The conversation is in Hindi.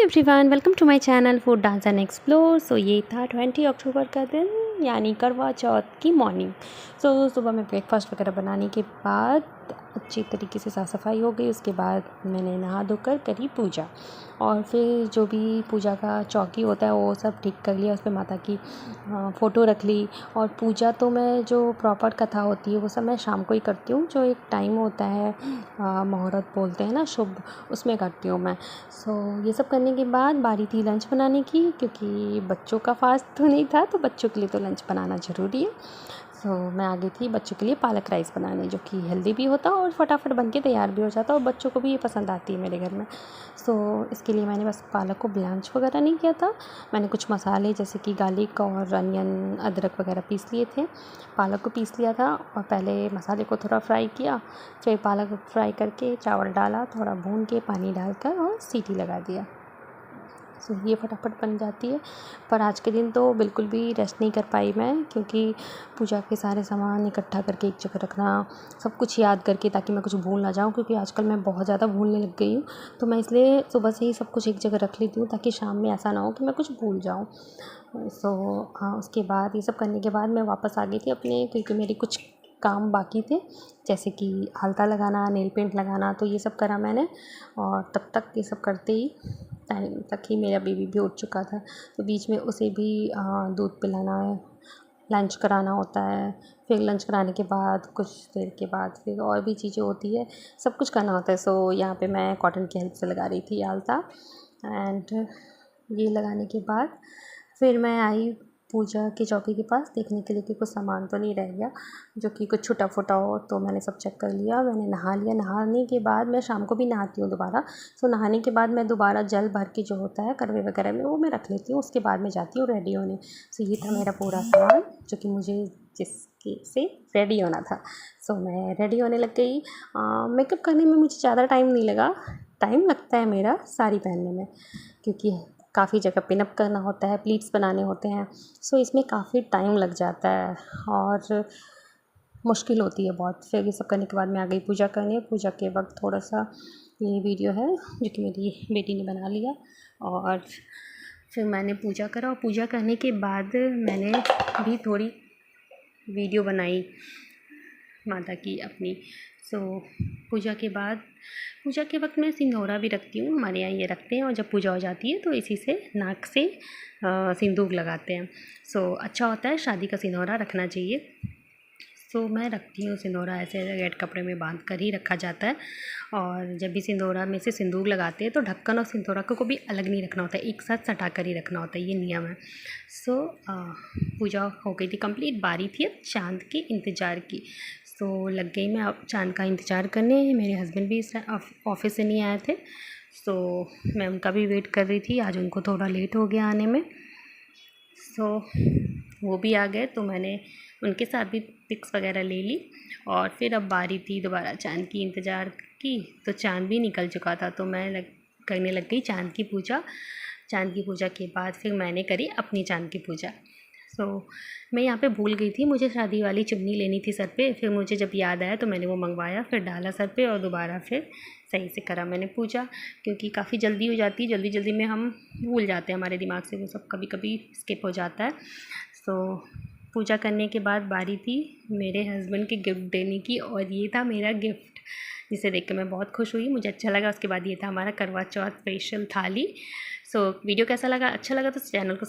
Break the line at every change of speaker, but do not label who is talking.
Everyone, welcome to my channel food dance and explore. So ये था 20 अक्टूबर का दिन, यानी करवा चौथ की मॉर्निंग। सो सुबह में ब्रेकफास्ट वगैरह बनाने के बाद अच्छी तरीके से साफ़ सफाई हो गई। उसके बाद मैंने नहा धोकर करी पूजा, और फिर जो भी पूजा का चौकी होता है वो सब ठीक कर लिया। उस पर माता की फ़ोटो रख ली। और पूजा तो मैं जो प्रॉपर कथा होती है वो सब मैं शाम को ही करती हूँ। जो एक टाइम होता है मुहूर्त बोलते हैं ना, शुभ, उसमें करती हूँ मैं। सो ये सब करने के बाद बारी थी लंच बनाने की, क्योंकि बच्चों का फास्ट तो नहीं था, तो बच्चों के लिए तो लंच बनाना ज़रूरी है। सो मैं आ गई थी बच्चों के लिए पालक राइस बनाने, जो कि हेल्दी भी होता और फटाफट बन के तैयार भी हो जाता, और बच्चों को भी ये पसंद आती है मेरे घर में। सो इसके लिए मैंने बस पालक को ब्लांच वगैरह नहीं किया था। मैंने कुछ मसाले जैसे कि गार्लिक और अनियन, अदरक वगैरह पीस लिए थे। पालक को पीस लिया था और पहले मसाले को थोड़ा फ्राई किया, फिर पालक फ्राई करके चावल डाला, थोड़ा भून के पानी डालकर और सीटी लगा दिया। सो ये फटाफट बन जाती है। पर आज के दिन तो बिल्कुल भी रेस्ट नहीं कर पाई मैं, क्योंकि पूजा के सारे सामान इकट्ठा करके एक जगह रखना, सब कुछ याद करके, ताकि मैं कुछ भूल ना जाऊँ, क्योंकि आजकल मैं बहुत ज़्यादा भूलने लग गई हूँ। तो मैं इसलिए सुबह से ही सब कुछ एक जगह रख लेती हूँ, ताकि शाम में ऐसा ना हो कि मैं कुछ भूल जाऊँ। सो हाँ, उसके बाद ये सब करने के बाद मैं वापस आ गई थी अपने, क्योंकि मेरे कुछ काम बाकी थे, जैसे कि आलता लगाना, नेल पेंट लगाना, तो ये सब करा मैंने। और तब तक ये सब करते ही टाइम तक ही मेरा बेबी भी उठ चुका था। तो बीच में उसे भी दूध पिलाना है, लंच कराना होता है। फिर लंच कराने के बाद कुछ देर के बाद फिर और भी चीज़ें होती है, सब कुछ करना होता है। सो यहाँ पे मैं कॉटन की हेल्प से लगा रही थी आलता। एंड ये लगाने के बाद फिर मैं आई पूजा की चौकी के पास देखने के लिए कि कुछ सामान तो नहीं रह गया, जो कि कुछ छूटा फूटा हो। तो मैंने सब चेक कर लिया, मैंने नहा लिया। नहाने के बाद मैं शाम को भी नहाती हूँ दोबारा। सो नहाने के बाद मैं दोबारा जल भर के जो होता है करवे वगैरह में, वो मैं रख लेती हूँ। उसके बाद मैं जाती हूँ रेडी होने। सो ये था मेरा पूरा सामान, जो कि मुझे जिसके से रेडी होना था। सो मैं रेडी होने लग गई। मेकअप करने में मुझे ज़्यादा टाइम नहीं लगा। टाइम लगता है मेरा साड़ी पहनने में, क्योंकि काफ़ी जगह पिनअप करना होता है, प्लीट्स बनाने होते हैं। सो इसमें काफ़ी टाइम लग जाता है और मुश्किल होती है बहुत। फिर ये सब करने के बाद मैं आ गई पूजा करने। पूजा के वक्त थोड़ा सा ये वीडियो है जो कि मेरी बेटी ने बना लिया, और फिर मैंने पूजा करा। और पूजा करने के बाद मैंने भी थोड़ी वीडियो बनाई माता की अपनी। सो पूजा के वक्त मैं सिंदूरा भी रखती हूँ, हमारे यहाँ ये रखते हैं। और जब पूजा हो जाती है तो इसी से नाक से सिंदूर लगाते हैं। सो अच्छा होता है, शादी का सिंदूरा रखना चाहिए। सो मैं रखती हूँ सिंदूरा, ऐसे रेड कपड़े में बांध कर ही रखा जाता है। और जब भी सिंदूरा में से सिंदूर लगाते हैं तो ढक्कन और सिंदूरा को भी अलग नहीं रखना होता है, एक साथ सटा कर ही रखना होता है, ये नियम है। सो पूजा हो गई थी कंप्लीट। बारी थी अब चाँद के इंतज़ार की। सो लग गई मैं अब चाँद का इंतज़ार करने। मेरे हस्बैंड भी ऑफिस से नहीं आए थे, सो मैं उनका भी वेट कर रही थी। आज उनको थोड़ा लेट हो गया आने में। सो वो भी आ गए, तो मैंने उनके साथ भी पिक्स वगैरह ले ली। और फिर अब बारी थी दोबारा चाँद की इंतज़ार की। तो चाँद भी निकल चुका था, तो मैं करने लग गई चाँद की पूजा। चाँद की पूजा के बाद फिर मैंने करी अपनी चाँद की पूजा। सो मैं यहाँ पे भूल गई थी, मुझे शादी वाली चुन्नी लेनी थी सर पे। फिर मुझे जब याद आया तो मैंने वो मंगवाया, फिर डाला सर पे, और दोबारा फिर सही से करा मैंने पूजा। क्योंकि काफ़ी जल्दी हो जाती है, जल्दी जल्दी में हम भूल जाते हैं, हमारे दिमाग से वो सब कभी कभी स्किप हो जाता है। सो पूजा करने के बाद बारी थी मेरे हस्बैंड के गिफ्ट देने की, और ये था मेरा गिफ्ट, जिसे देख कर मैं बहुत खुश हुई, मुझे अच्छा लगा। उसके बाद ये था हमारा करवा चौथ स्पेशल थाली। सो वीडियो कैसा लगा? अच्छा लगा तो चैनल को